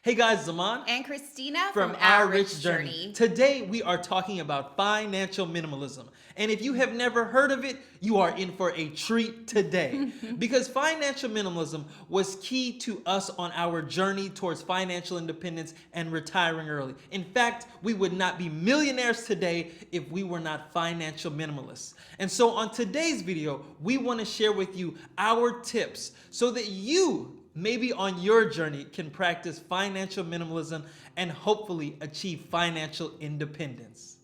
Hey guys, Zaman And Christina from Our Rich Journey. Today we are talking about financial minimalism. And if you have never heard of it, you are in for a treat today. Because financial minimalism was key to us on our journey towards financial independence and retiring early. In fact, we would not be millionaires today if we were not financial minimalists. And so on today's video, we want to share with you our tips so that you maybe on your journey can practice financial minimalism and hopefully achieve financial independence.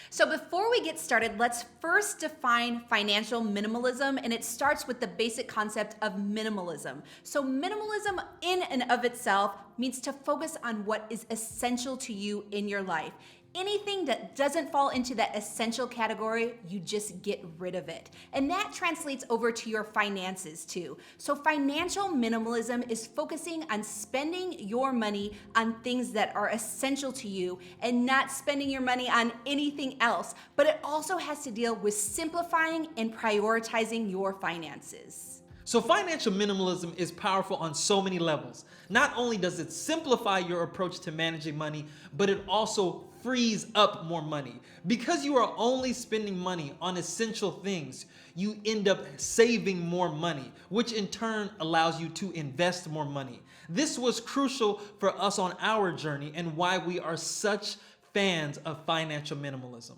So before we get started, let's first define financial minimalism, and it starts with the basic concept of minimalism. So minimalism in and of itself means to focus on what is essential to you in your life. Anything that doesn't fall into that essential category, you just get rid of it. And that translates over to your finances too. So financial minimalism is focusing on spending your money on things that are essential to you and not spending your money on anything else. But it also has to deal with simplifying and prioritizing your finances. So financial minimalism is powerful on so many levels. Not only does it simplify your approach to managing money, but it also frees up more money. Because you are only spending money on essential things, you end up saving more money, which in turn allows you to invest more money. This was crucial for us on our journey and why we are such fans of financial minimalism.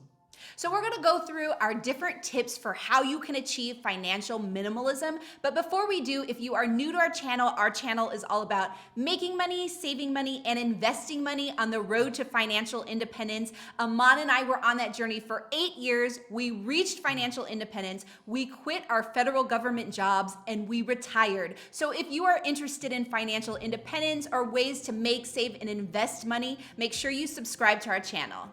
So we're gonna go through our different tips for how you can achieve financial minimalism. But before we do, if you are new to our channel is all about making money, saving money, and investing money on the road to financial independence. Aman and I were on that journey for 8 years. We reached financial independence. We quit our federal government jobs and we retired. So if you are interested in financial independence or ways to make, save, and invest money, make sure you subscribe to our channel.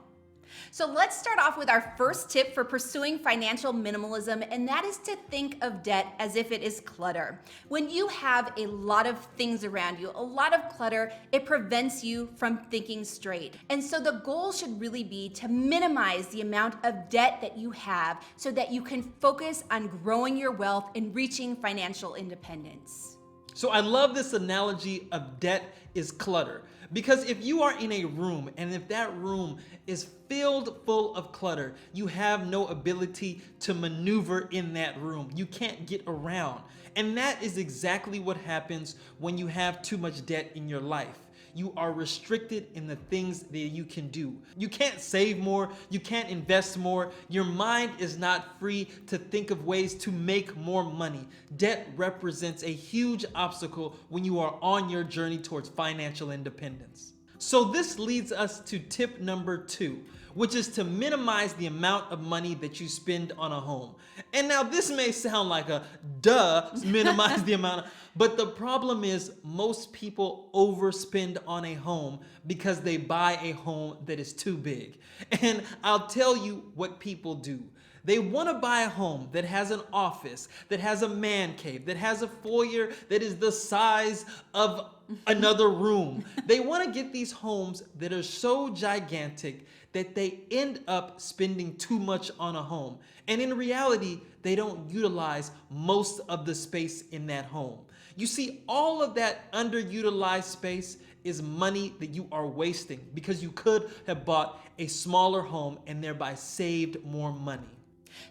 So let's start off with our first tip for pursuing financial minimalism, and that is to think of debt as if it is clutter. When you have a lot of things around you, a lot of clutter, it prevents you from thinking straight. And so the goal should really be to minimize the amount of debt that you have so that you can focus on growing your wealth and reaching financial independence. So I love this analogy of debt is clutter. Because if you are in a room and if that room is filled full of clutter, you have no ability to maneuver in that room. You can't get around. And that is exactly what happens when you have too much debt in your life. You are restricted in the things that you can do. You can't save more, you can't invest more. Your mind is not free to think of ways to make more money. Debt represents a huge obstacle when you are on your journey towards financial independence. So this leads us to tip number 2, which is to minimize the amount of money that you spend on a home. And now this may sound like a duh, minimize the amount, but the problem is most people overspend on a home because they buy a home that is too big. And I'll tell you what people do. They want to buy a home that has an office, that has a man cave, that has a foyer that is the size of another room. They want to get these homes that are so gigantic that they end up spending too much on a home. And in reality, they don't utilize most of the space in that home. You see, all of that underutilized space is money that you are wasting because you could have bought a smaller home and thereby saved more money.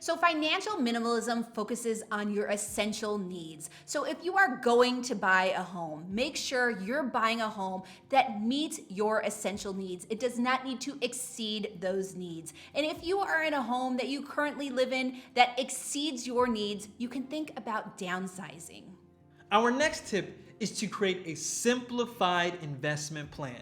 So financial minimalism focuses on your essential needs. So if you are going to buy a home, make sure you're buying a home that meets your essential needs. It does not need to exceed those needs. And if you are in a home that you currently live in that exceeds your needs, you can think about downsizing. Our next tip is to create a simplified investment plan.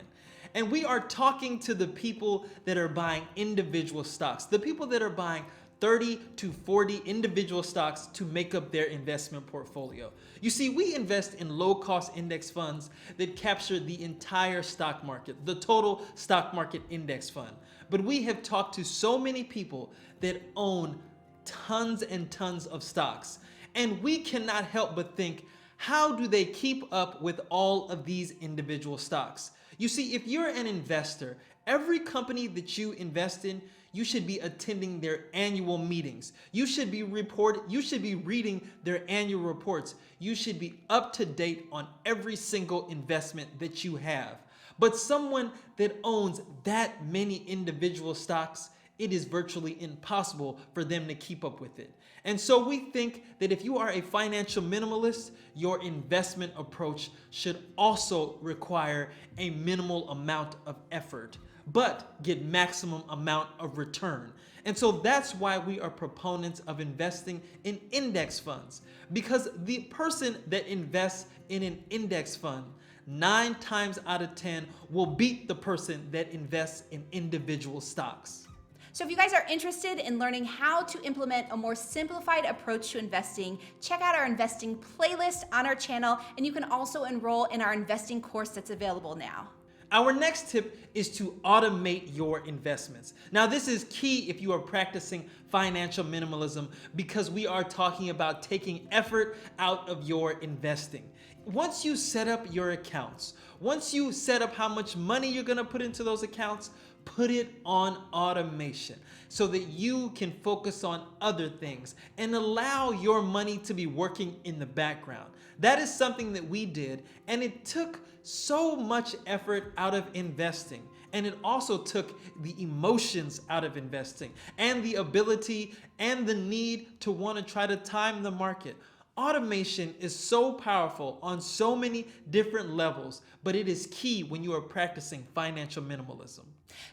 And we are talking to the people that are buying individual stocks, the people that are buying 30 to 40 individual stocks to make up their investment portfolio. You see, we invest in low-cost index funds that capture the entire stock market, the total stock market index fund. But we have talked to so many people that own tons and tons of stocks, and we cannot help but think, how do they keep up with all of these individual stocks? You see, if you're an investor, every company that you invest in, you should be attending their annual meetings. You should be reading their annual reports. You should be up to date on every single investment that you have. But someone that owns that many individual stocks, it is virtually impossible for them to keep up with it. And so we think that if you are a financial minimalist, your investment approach should also require a minimal amount of effort, but get maximum amount of return. And so that's why we are proponents of investing in index funds, because the person that invests in an index fund 9 times out of 10 will beat the person that invests in individual stocks. So if you guys are interested in learning how to implement a more simplified approach to investing, check out our investing playlist on our channel, and you can also enroll in our investing course that's available now. Our next tip is to automate your investments. Now, this is key if you are practicing financial minimalism, because we are talking about taking effort out of your investing. Once you set up your accounts, once you set up how much money you're gonna put into those accounts, put it on automation so that you can focus on other things and allow your money to be working in the background. That is something that we did, and it took so much effort out of investing. And it also took the emotions out of investing and the ability and the need to want to try to time the market. Automation is so powerful on so many different levels, but it is key when you are practicing financial minimalism.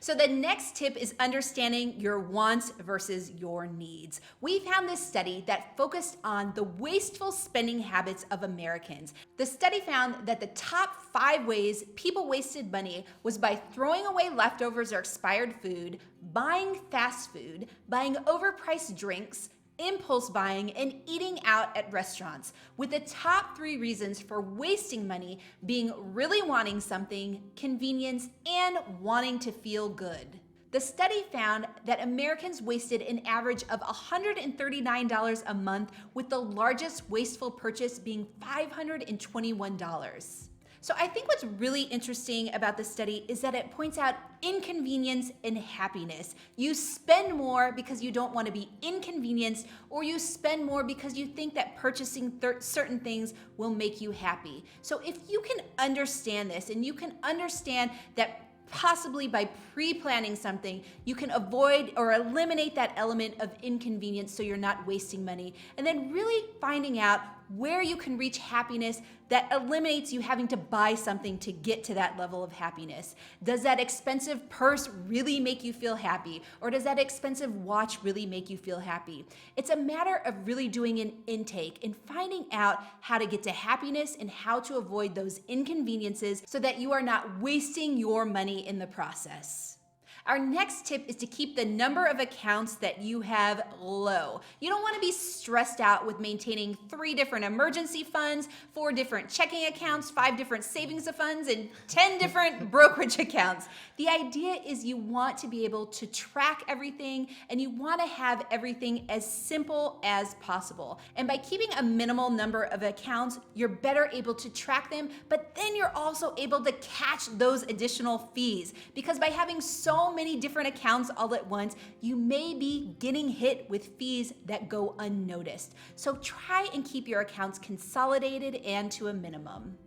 So the next tip is understanding your wants versus your needs. We found this study that focused on the wasteful spending habits of Americans. The study found that the top 5 ways people wasted money was by throwing away leftovers or expired food, buying fast food, buying overpriced drinks, impulse buying, and eating out at restaurants, with the top 3 reasons for wasting money being really wanting something, convenience, and wanting to feel good. The study found that Americans wasted an average of $139 a month, with the largest wasteful purchase being $521. So I think what's really interesting about this study is that it points out inconvenience and happiness. You spend more because you don't want to be inconvenienced, or you spend more because you think that purchasing certain things will make you happy. So if you can understand this, and you can understand that possibly by pre-planning something, you can avoid or eliminate that element of inconvenience so you're not wasting money, and then really finding out where you can reach happiness that eliminates you having to buy something to get to that level of happiness. Does that expensive purse really make you feel happy? Or does that expensive watch really make you feel happy? It's a matter of really doing an intake and finding out how to get to happiness and how to avoid those inconveniences so that you are not wasting your money in the process. Our next tip is to keep the number of accounts that you have low. You don't want to be stressed out with maintaining 3 different emergency funds, 4 different checking accounts, 5 different savings funds, and 10 different brokerage accounts. The idea is you want to be able to track everything, and you want to have everything as simple as possible. And by keeping a minimal number of accounts, you're better able to track them, but then you're also able to catch those additional fees, because by having so many different accounts all at once, you may be getting hit with fees that go unnoticed. So try and keep your accounts consolidated and to a minimum.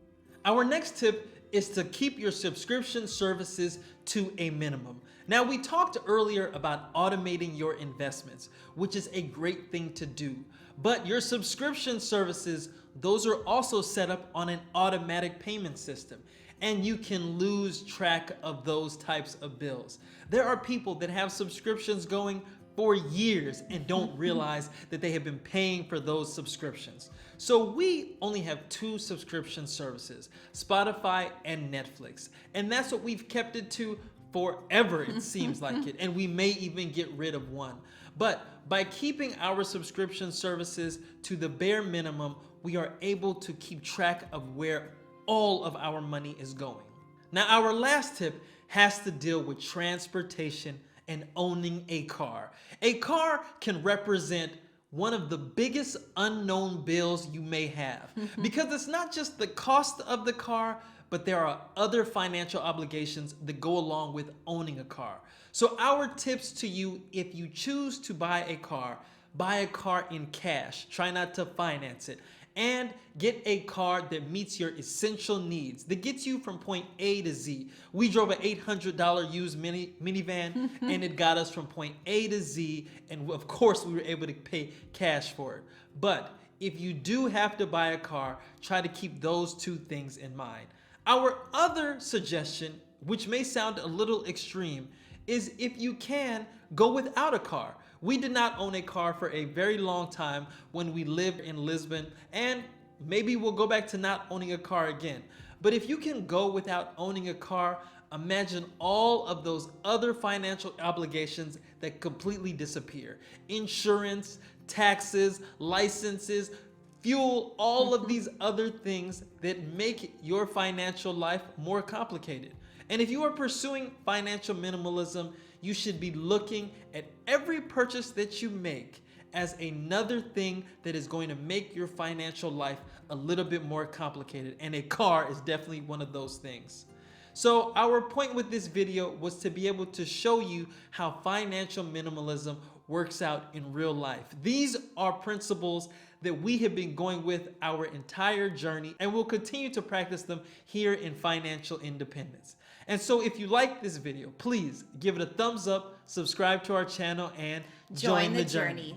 Our next tip is to keep your subscription services to a minimum. Now, we talked earlier about automating your investments, which is a great thing to do. But your subscription services, those are also set up on an automatic payment system, and you can lose track of those types of bills. There are people that have subscriptions going for years and don't realize that they have been paying for those subscriptions. So we only have 2 subscription services, Spotify and Netflix. And that's what we've kept it to forever, it seems like it. And we may even get rid of one. But by keeping our subscription services to the bare minimum, we are able to keep track of where all of our money is going. Now, our last tip has to deal with transportation and owning a car. A car can represent one of the biggest unknown bills you may have, because it's not just the cost of the car, but there are other financial obligations that go along with owning a car. So our tips to you, if you choose to buy a car in cash. Try not to finance it. and get a car that meets your essential needs, that gets you from point A to Z. We drove an $800 used minivan and it got us from point A to Z, and of course we were able to pay cash for it. But if you do have to buy a car, try to keep those two things in mind. Our other suggestion, which may sound a little extreme, is if you can, go without a car. We did not own a car for a very long time when we lived in Lisbon, and maybe we'll go back to not owning a car again. But if you can go without owning a car, imagine all of those other financial obligations that completely disappear. Insurance, taxes, licenses, fuel, all of these other things that make your financial life more complicated. And if you are pursuing financial minimalism, you should be looking at every purchase that you make as another thing that is going to make your financial life a little bit more complicated. And a car is definitely one of those things. So our point with this video was to be able to show you how financial minimalism works out in real life. These are principles that we have been going with our entire journey, and we'll continue to practice them here in Financial Independence. And so if you like this video, please give it a thumbs up, subscribe to our channel, and join the journey.